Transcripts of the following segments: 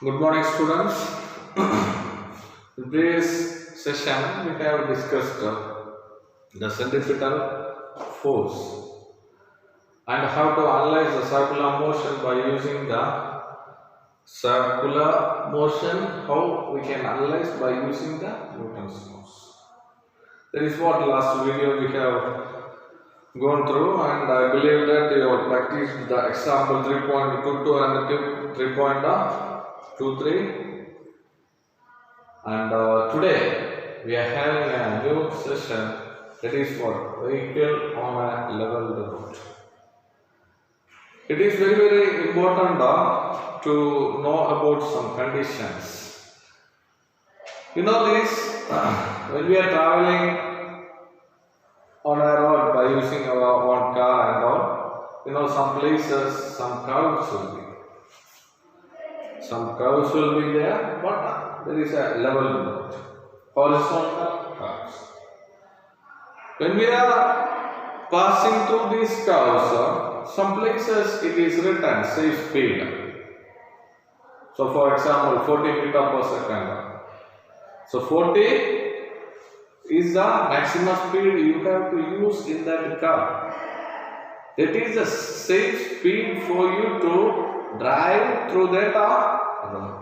Good morning, students. In previous session, we have discussed the centripetal force and how to analyze the circular motion by using the circular motion. How we can analyze by using the Newton's laws. That is what last video we have gone through, and I believe that you have practiced the example 3.22 and 3.23. And today we are having a new session that is for vehicle on a level road. It is very important to know about some conditions. You know this, when we are traveling on a road by using our own car and all, you know, some places, some curves will be. Some curves will be there, but there is a level road, horizontal curves. When we are passing through these curves, some places it is written safe speed. So, for example, 40 meter per second. So, 40 is the maximum speed you have to use in that car. That is the safe speed for you to drive through that road.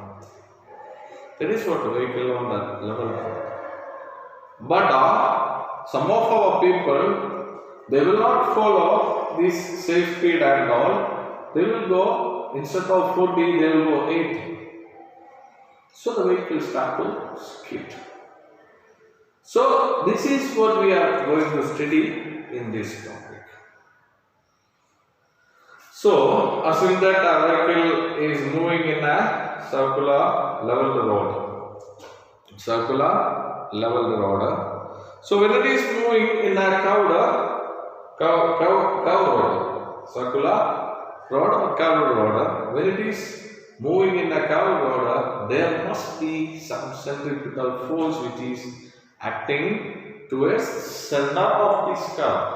That is what the vehicle on that level road. But some of our people, they will not follow this safe speed and all. They will go, instead of 40, they will go 80. So the vehicle start to skid. So this is what we are going to study in this topic. So assume that a vehicle is moving in a circular level road. Circular level road. So when it is moving in a curved road, circular road or curved road, when it is moving in a curved road, there must be some centripetal force which is acting towards center of this curve.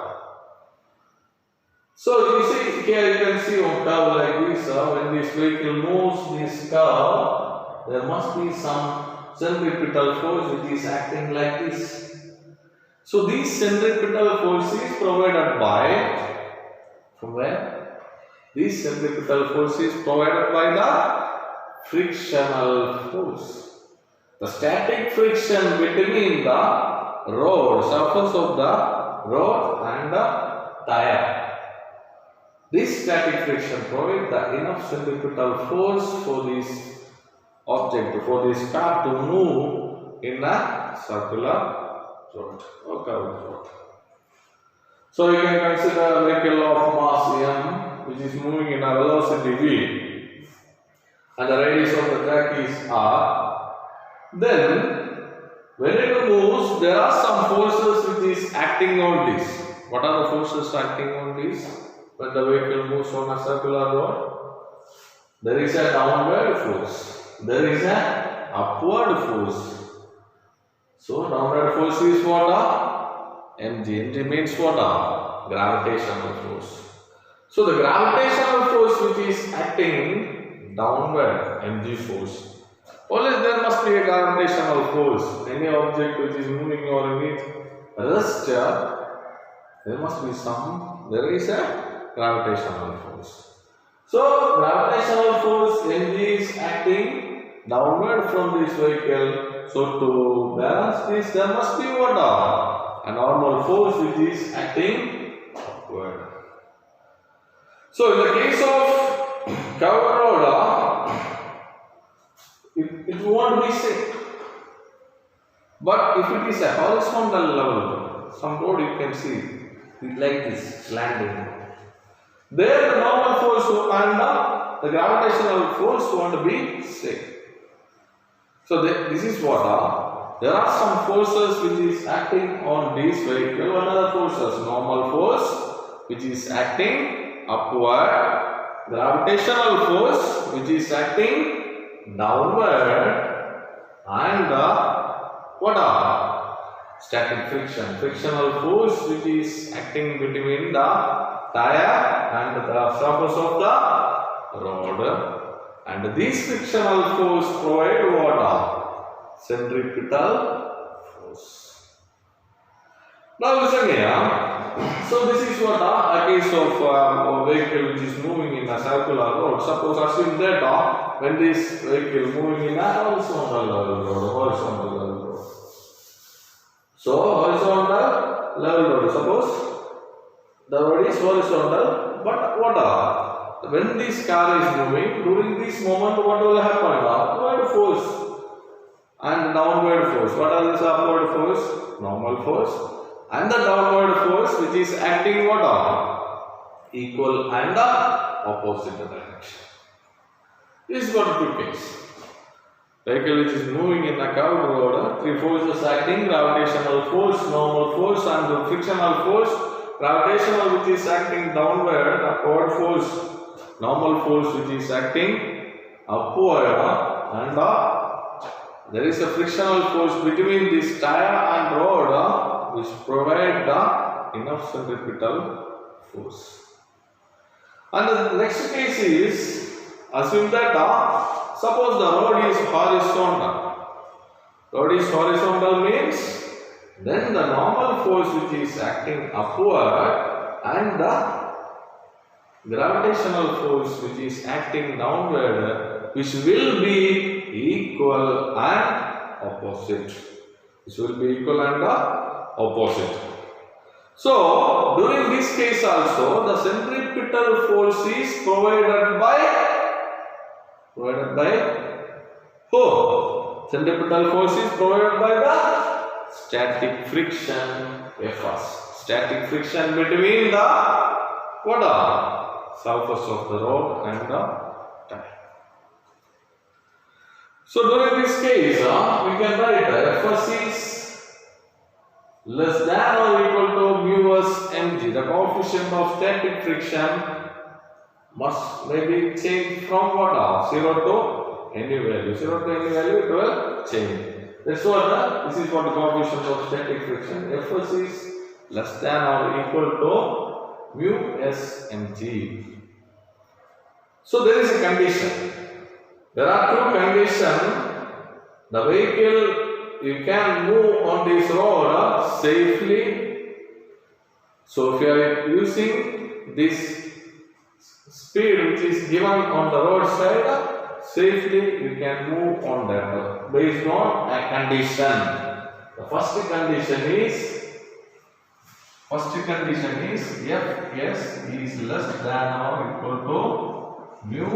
So you see here, you can see a curve like this. When this vehicle moves this curve, there must be some centripetal force which is acting like this. So these centripetal force is provided by, from where? This centripetal force is provided by the frictional force. The static friction between the road, surface of the road and the tire. This static friction provides the enough centripetal force for this object, for this car to move in a circular road or curved road. So you can consider a vehicle of mass m which is moving in a velocity v, and the radius of the track is r. Then when it moves, there are some forces which is acting on this. What are the forces acting on this? When the vehicle moves on a circular road, there is a downward force, there is an upward force. So downward force is what? Mg. Mg means what? Gravitational force. So the gravitational force which is acting downward, Mg force. Always there must be a gravitational force. Any object which is moving on its rest, there must be some, there is a gravitational force. So gravitational force Mg is acting downward from this vehicle. So to balance this, there must be what? A normal force which is acting upward. So in the case of curved road, it won't be safe. But if it is a horizontal level, some road you can see it like this, landing. There the normal force and the gravitational force won't be safe. So this is what there are some forces which is acting on this vehicle. What are the forces? Normal force which is acting upward, gravitational force which is acting downward, and what are static friction, frictional force which is acting between the tire and the surface of the road. And these frictional force provide what are? Centripetal force. Now listen here. So this is what a case of a vehicle which is moving in a circular road. Suppose assume that when this vehicle moving in a horizontal level road. So horizontal level road. Suppose the road is horizontal, but what are? When this car is moving, during this moment, what will happen? Upward force and downward force. What are this upward force? Normal force. And the downward force which is acting what are? Equal and the opposite direction. This is what took place. Vehicle which is moving in a curved road, three forces acting: gravitational force, normal force, and the frictional force. Gravitational which is acting downward, upward force, normal force which is acting upward, and there is a frictional force between this tire and road which provide the enough centripetal force. And the next case is, assume that suppose the road is horizontal. Road is horizontal means then the normal force which is acting upward and the gravitational force which is acting downward, which will be equal and opposite. This will be equal and opposite. So during this case also the centripetal force is provided by who? Centripetal force is provided by the static friction Fs. Static friction between the what are? Surface of the road and the tire. So during this case we can write Fs is less than or equal to mu s mg. The coefficient of static friction must maybe change from what? 0 to any value. 0 to any value it will change. That's what this is what the coefficient of static friction. Fs is less than or equal to mu s mg. So there is a condition. There are two conditions. The vehicle you can move on this road safely. So if you are using this speed which is given on the roadside, safely you can move on that based on a condition. The first condition is Fs is less than or equal to mu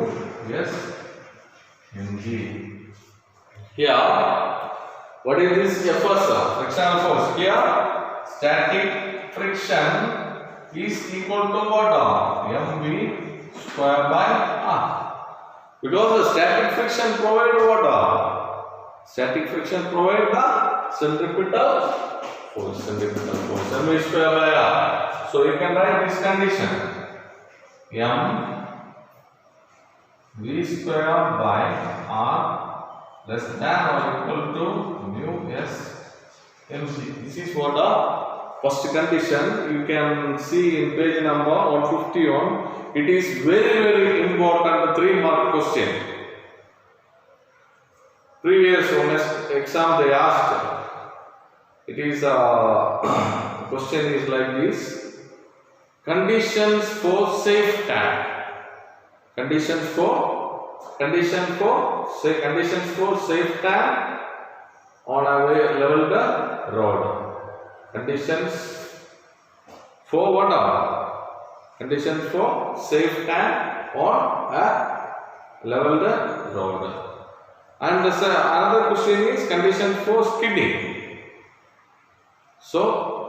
s mg. Here what is this Fs? Frictional force. Here static friction is equal to what? mv square by r. Because the static friction provide what? Static friction provide the centripetal force. mv square by r. So you can write this condition. mv square by r less than or equal to mu s mg. This is what the first condition. You can see in page number 151. It is very important 3-mark question. Previous exam they asked. It is a question is like this. Conditions for safe tire. Conditions for safe tire on a level the road. Conditions for what are? Conditions for safe tire on a level the road. And another question is conditions for skidding. So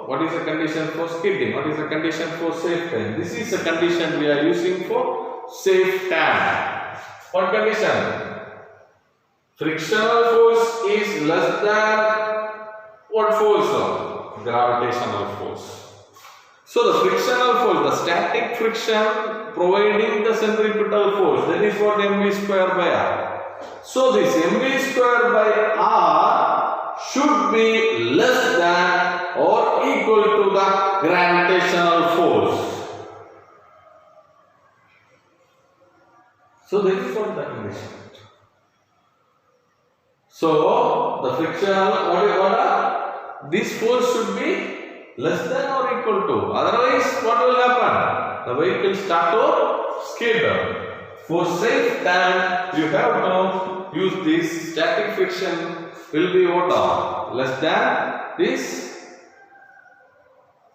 what is the condition for skidding? What is the condition for safe tire? This is the condition we are using for safe tire. What condition? Frictional force is less than what force? Gravitational force. So the frictional force, the static friction providing the centripetal force, that is what mv square by r. So this mv square by r should be less than or equal to the gravitational force. So this is what the condition. So the frictional, what are these force should be less than or equal to. Otherwise, what will happen? The vehicle start to skid down. For safe time, you have to use this static friction will be what are less than this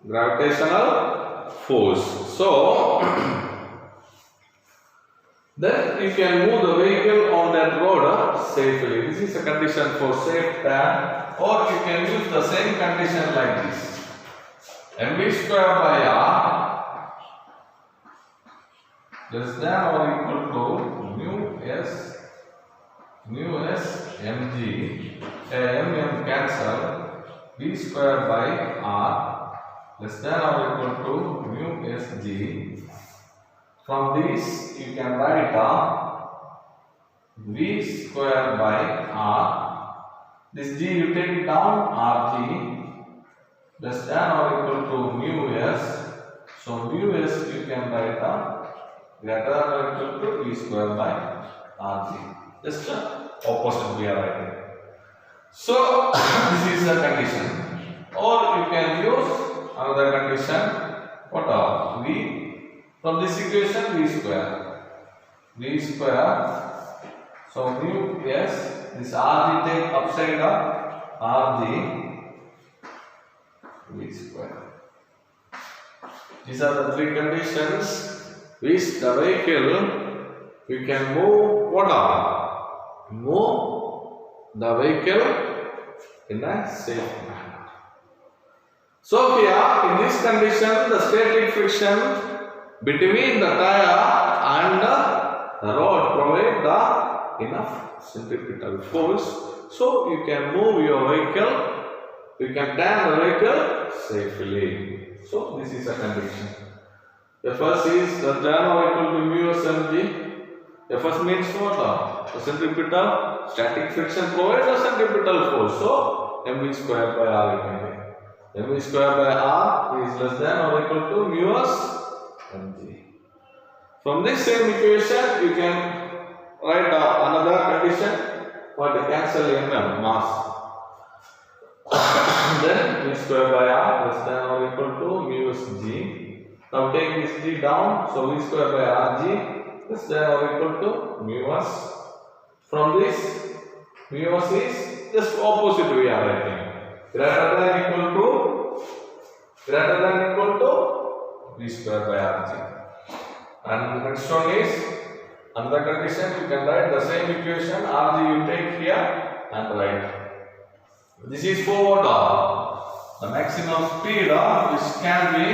gravitational force. So then you can move the vehicle on that road safely. This is a condition for safe time, or you can use the same condition like this. mv square by r less than or equal to mu s mg, mm cancel, v square by r less than or equal to mu sg. From this you can write v square by r, this g you take it down, rg less than or equal to mu s. So mu s you can write greater than or equal to v square by rg. Just opposite we are writing. So this is the condition. Or you can use another condition. What are v? From this equation v square. So mu s, this rg take upside up, rg v square. These are the three conditions which the vehicle we can move. What are? Move the vehicle in a safe manner. So here in this condition, the static friction between the tire and the rod provide the enough centripetal force, so you can move your vehicle, you can turn the vehicle safely. So this is a condition. The first is the turn or equal to mu s mg. The first means what? The centripetal static friction provides the centripetal force. So mv square by r you can get. mv square by r is less than or equal to mu s mg. From this same equation, you can write another condition for the cancel mm mass. Then v square by r less than or equal to mu s g. Now take this g down. So v square by rg less than or equal to mu s. From this, mu s is just opposite we are writing. Greater than equal to v square by rg. And the next one is another condition. You can write the same equation. Rg you take here and write. This is for what? The maximum speed which can be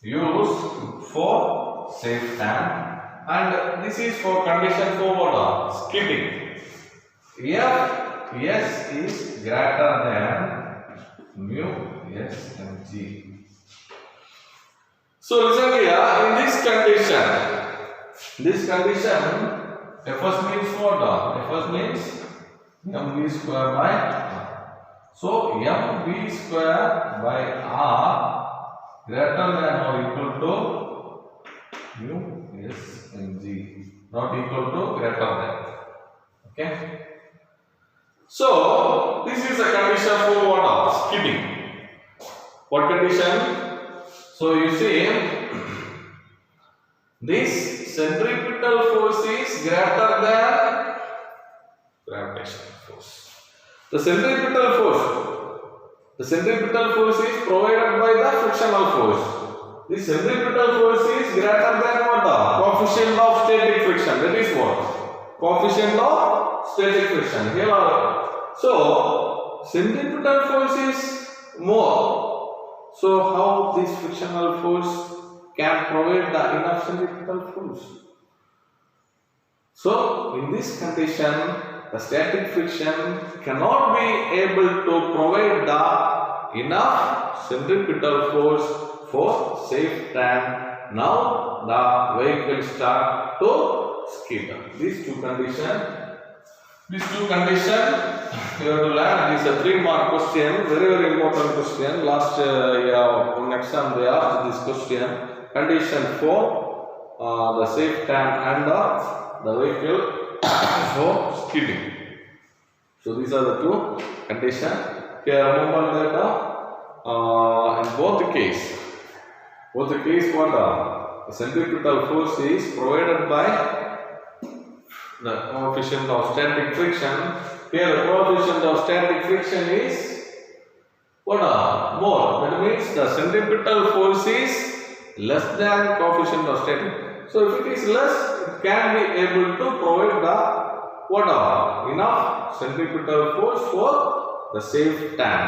used for safe time, and this is for condition for what? Skidding. If s is greater than mu s mg. So listen here, in this condition, Fs means what? Fs means mv square by r. So mv square by r greater than or equal to mu s mg, not equal to greater than. Okay. So this is a condition for what? Skidding. What condition? So you see, this centripetal force is greater than gravitational force. The centripetal force is provided by the frictional force. This centripetal force is greater than what? Coefficient of static friction. That is what? Coefficient of static friction. Here, so centripetal force is more. So how this frictional force can provide the enough centripetal force? So in this condition, the static friction cannot be able to provide the enough centripetal force for safe time. Now the vehicle start to skid. These two conditions you have to learn. This is a 3-mark question, very important question. Last year in exam they asked this question. Condition for the safe turn and the vehicle for skidding. So these are the two conditions. Here remember that in both the case what the centripetal force is provided by the coefficient of static friction. Here the coefficient of static friction is more. That means the centripetal force is less than coefficient of static. So if it is less, it can be able to provide the enough centripetal force for the safe turn.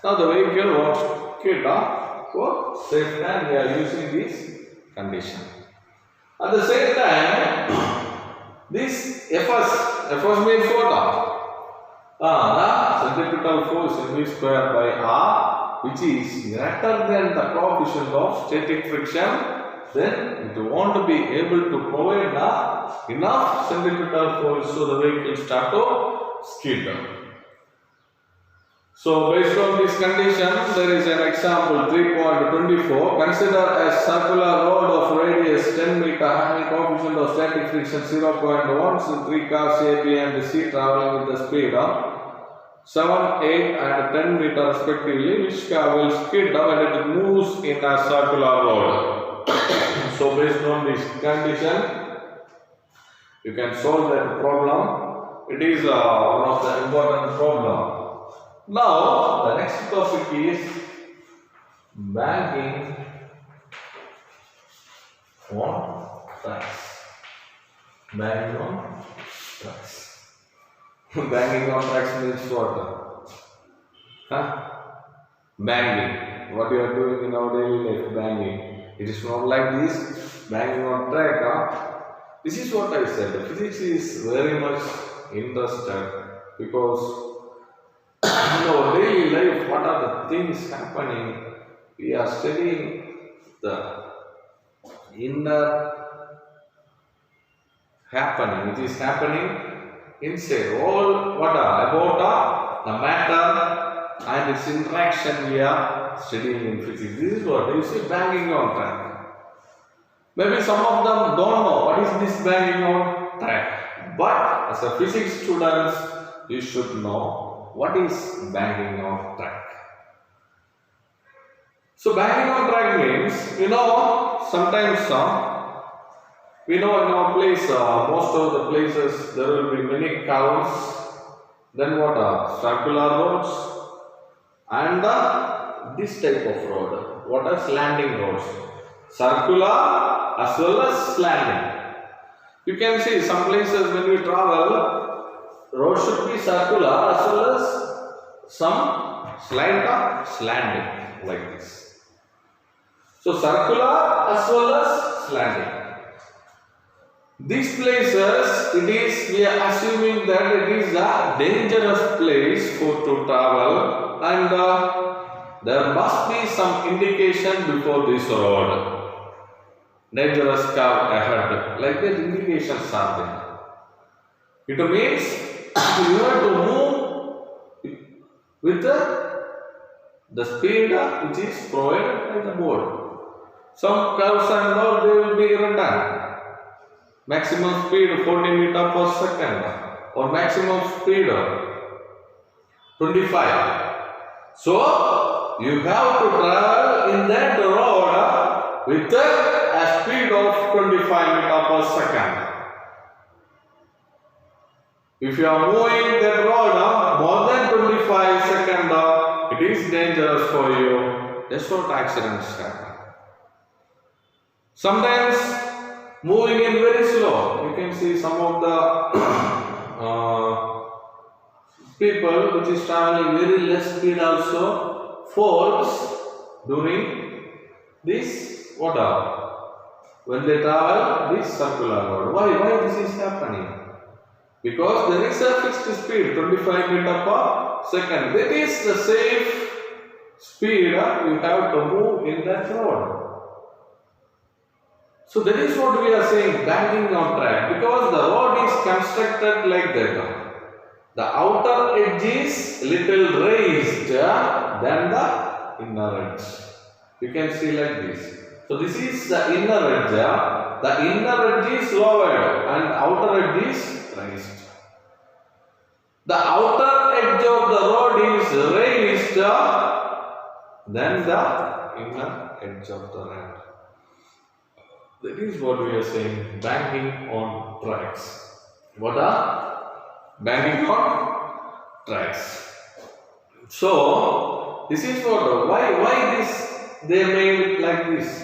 Now the vehicle was skid for safe turn. We are using this condition. At the same time, this Fs means what? The centripetal force in V square by R, which is greater than the coefficient of static friction, then it won't be able to provide enough centripetal force, so the vehicle start to skid. So based on this condition, there is an example 3.24. Consider a circular road of radius 10 meter having coefficient of static friction 0.1. So 3 cars A, B and C traveling with the speed of 7, 8 and 10 meter respectively. Which car will skid when it moves in a circular road? So based on this condition, you can solve that problem. It is one of the important problem. Now the next topic is banking on tracks. Banking on tracks. Banking on tracks means what? Banging. What you are doing in our daily life, banging. It is not like this. Banging on track. This is what I said. Physics is very much interested because in our daily life, what are the things happening? We are studying the inner happening. It is happening inside. All what about the matter and its interaction we are studying in physics. This is what you see, banging on track. Maybe some of them don't know what is this banging on track. But as a physics students, you should know what is banging on track. So banging on track means, sometimes we know in our place, most of the places there will be many curves. Then what are circular roads and this type of road. What are slanting roads? Circular as well as slanting. You can see some places when we travel, road should be circular as well as some slanting like this. So circular as well as slanting. These places, we are assuming that it is a dangerous place to travel, and there must be some indication before this road. Dangerous curve ahead, like that indications are there. It means you have to move with the speed which is provided by the board. Some curves and all they will be written. Maximum speed 40 meter per second or maximum speed 25. So you have to travel in that road with a speed of 25 meter per second. If you are moving that road more than 25 seconds, it is dangerous for you. That's what accidents happen. Sometimes moving in very slow, you can see some of the people which is traveling very less speed also falls during this when they travel this circular road. Why this is happening? Because there is a fixed speed 25 meter per second. That is the safe speed you have to move in that road. So that is what we are saying, banging on track, because the road is constructed like that. The outer edge is little raised than the inner edge. You can see like this. So this is the inner edge. the inner edge is lowered and outer edge is raised. The outer edge of the rod is raised than the inner edge of the rod. That is what we are saying, banking on tracks. What are banking on tracks? So this is what, why this they made like this.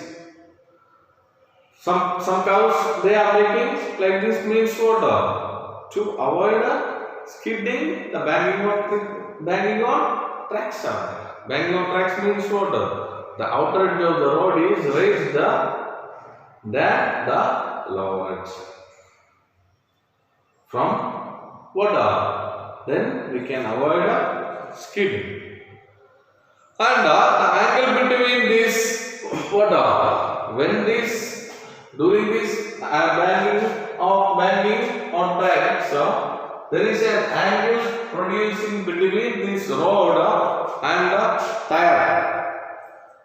Some cows they are making like this means what? To avoid skidding, the banging on tracks. Banging on tracks means what? The outer edge of the road is raised than the lower edge. From what? Then we can avoid skidding. And the angle between this, what? When this, during this banging on tracks, there is an angle producing between this rod and the tire.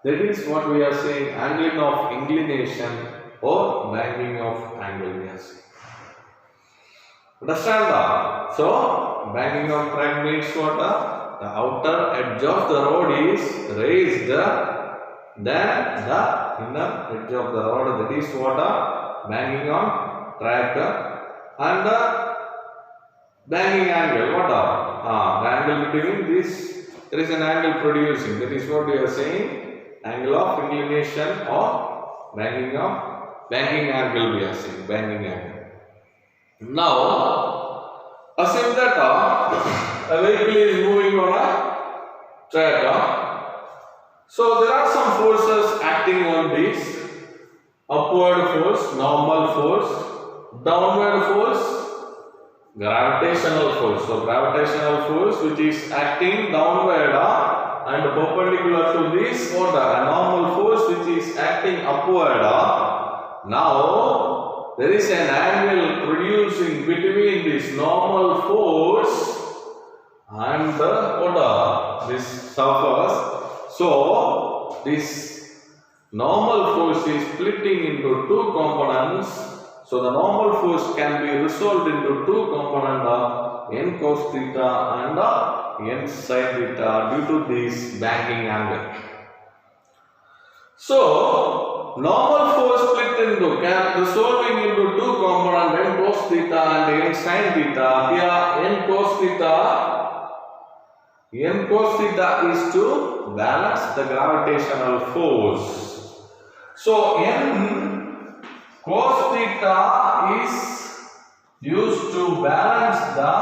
That is what we are saying, angle of inclination or banging of angle we are saying. Understand that? So banging of track means what? The outer edge of the road is raised than the inner edge of the road. That is what? Banging on track. And the banging angle, what? The angle between this, there is an angle producing. That is what we are saying, angle of inclination or banging angle we are saying, banging angle. Now, assume that a vehicle is moving on a track. So there are some forces acting on this: upward force, normal force, downward force, gravitational force. So gravitational force which is acting downward and perpendicular to this, or the normal force which is acting upward. Now there is an angle producing between this normal force and this surface. So this normal force is splitting into two components. So the normal force can be resolved into two components, n cos theta and n sin theta, due to this banging angle. So normal force split into, resolving into two components, n cos theta and n sin theta. Here n cos theta is to balance the gravitational force. So n cos theta is used to balance the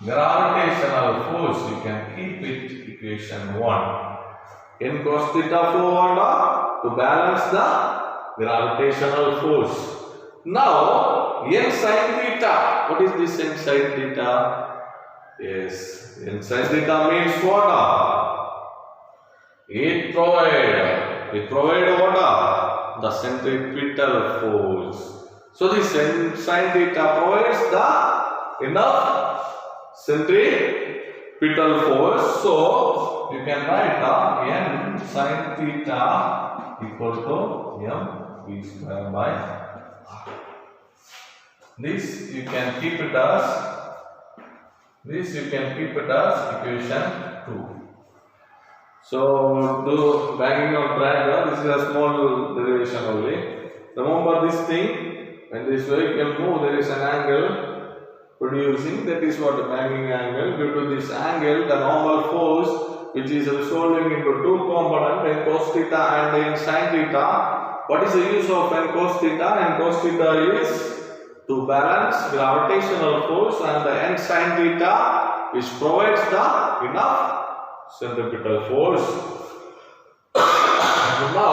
gravitational force. You can keep it equation 1. N cos theta forward to balance the gravitational force. Now n sin theta, what is this n sin theta? Yes, n sin theta means what? It provide what? The centripetal force. So this n sin theta provides the enough centripetal force. So you can write n sin theta equal to m v square by r. This you can keep it as equation 2. So do banging on track, this is a small derivation only. Remember this thing, when this vehicle move, there is an angle producing, that is what the banging angle. Due to this angle, the normal force which is resolving into two components, n cos theta and n sin theta. What is the use of n cos theta? N cos theta is to balance gravitational force, and the n sin theta which provides the enough centripetal force. Now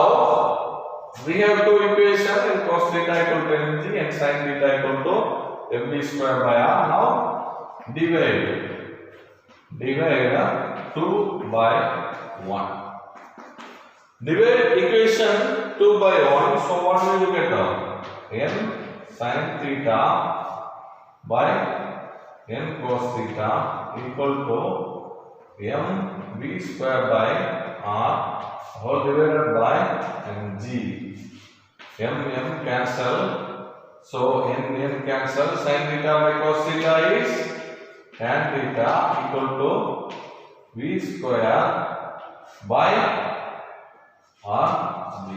we have two equations, n cos theta equal to mg and sin theta equal to mv square by r. Now divide 2 by 1. Divide equation 2 by 1. So what will you get? N sin theta by n cos theta equal to mv square by r whole divided by mg. M cancel. So N cancel. Sin theta by cos theta is tan theta equal to V square by RG.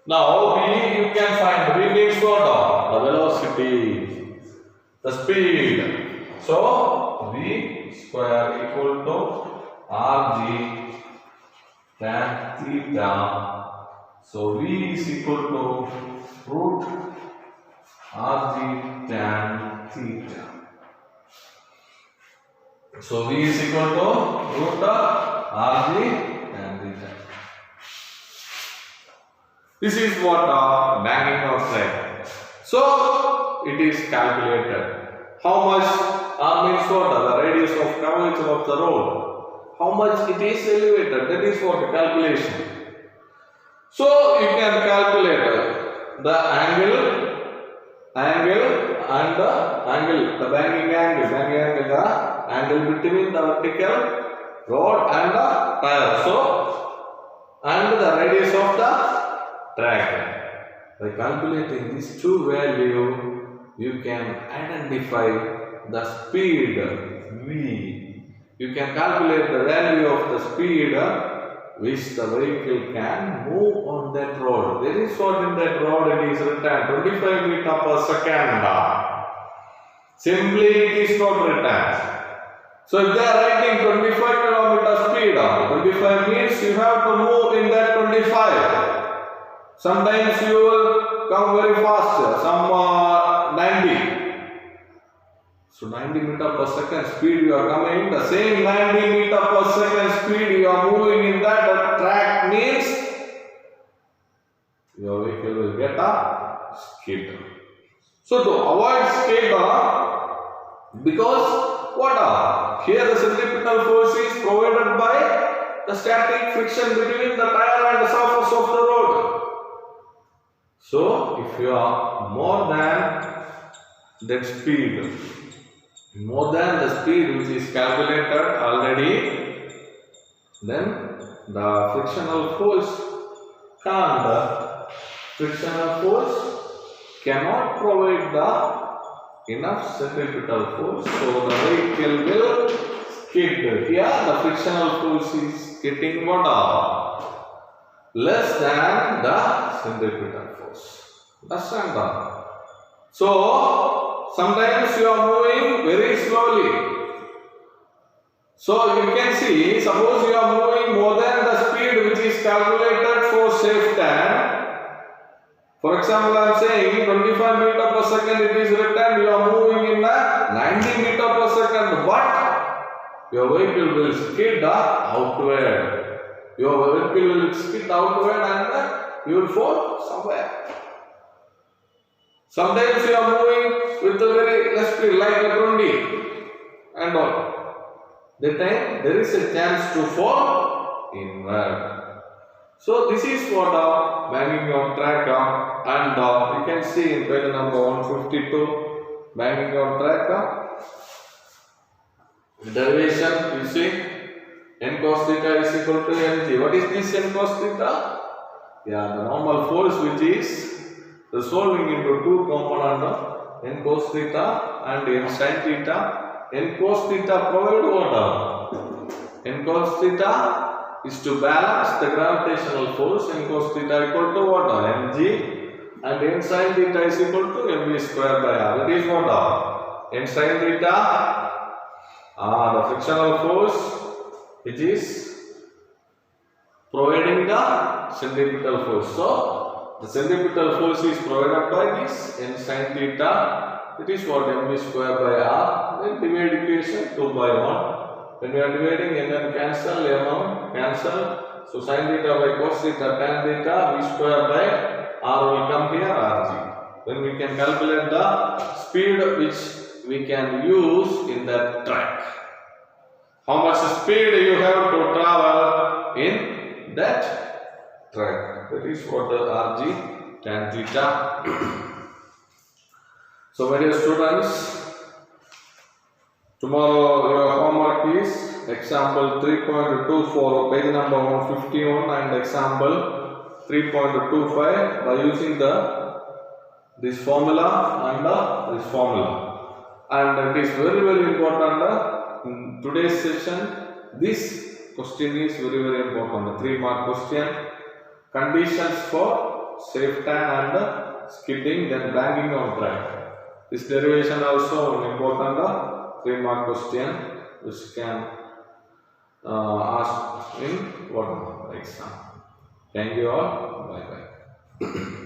Now V you can find. V means what? The velocity, the speed. So V square equal to RG tan theta. So V is equal to root RG tan theta. So V is equal to root RG tan theta. This is what banging of thread. So it is calculated. How much means what? The radius of curvature of the road. How much it is elevated. That is what the calculation. So you can calculate the angle and the banging angle, the angle between the vertical rod and the tire. So and the radius of the track. By calculating these two values, you can identify the speed V. You can calculate the value of the speed which the vehicle can move on that road. That is what in that road it is written 25 meters per second. Simply it is not written. So if they are writing 25 kilometer speed, 25 means you have to move in that 25. Sometimes you will come very fast, some 90. So 90 meter per second speed you are coming, the same 90 meter per second speed you are moving in that track means your vehicle will get a skid. So to avoid skid, because what here the centripetal force is provided by the static friction between the tire and the surface of the road. So if you are more than that speed, more than the speed which is calculated already, then the frictional force cannot provide the enough centripetal force, so the vehicle will skid. Here the frictional force is getting what? Less than the centripetal force. Understand that? So sometimes you are moving very slowly. So you can see, suppose you are moving more than the speed which is calculated for safe time. For example, I am saying 25 meter per second it is written, you are moving in a 90 meter per second, but your vehicle will skid outward. Your vehicle will skid outward and you will fall somewhere. Sometimes you are moving with a very less speed, like a 20 and all. That time there is a chance to fall inward. So this is what banging on track, and you can see in page number 152, banging on track. Derivation, you see, n cos theta is equal to mg. What is this n cos theta? Yeah, the normal force which is resolving into two components, n cos theta and n sin theta. N cos theta provide what? N cos theta is to balance the gravitational force. N cos theta equal to what? Mg, and n sin theta is equal to mv square by r. That is what? N sin theta, the frictional force which is providing the centripetal force. So the centripetal force is provided by this n sin theta. It is what? mv square by r. Then divide equation 2 by 1. When we are dividing, n cancel, m cancel. So sin theta by cos theta, tan theta, v square by r will come here, rg. Then we can calculate the speed which we can use in that track. How much speed you have to travel in that track. That is what the rg tan theta. So my dear students, tomorrow your homework is example 3.24, page number 151, and example 3.25 by using this formula and this formula. And it is very important in today's session. This question is very important. 3-mark question. Conditions for safe turn and skidding, then banging on track. This derivation also an important 3-mark question which can ask in 1 mark exam. Thank you all. Bye bye.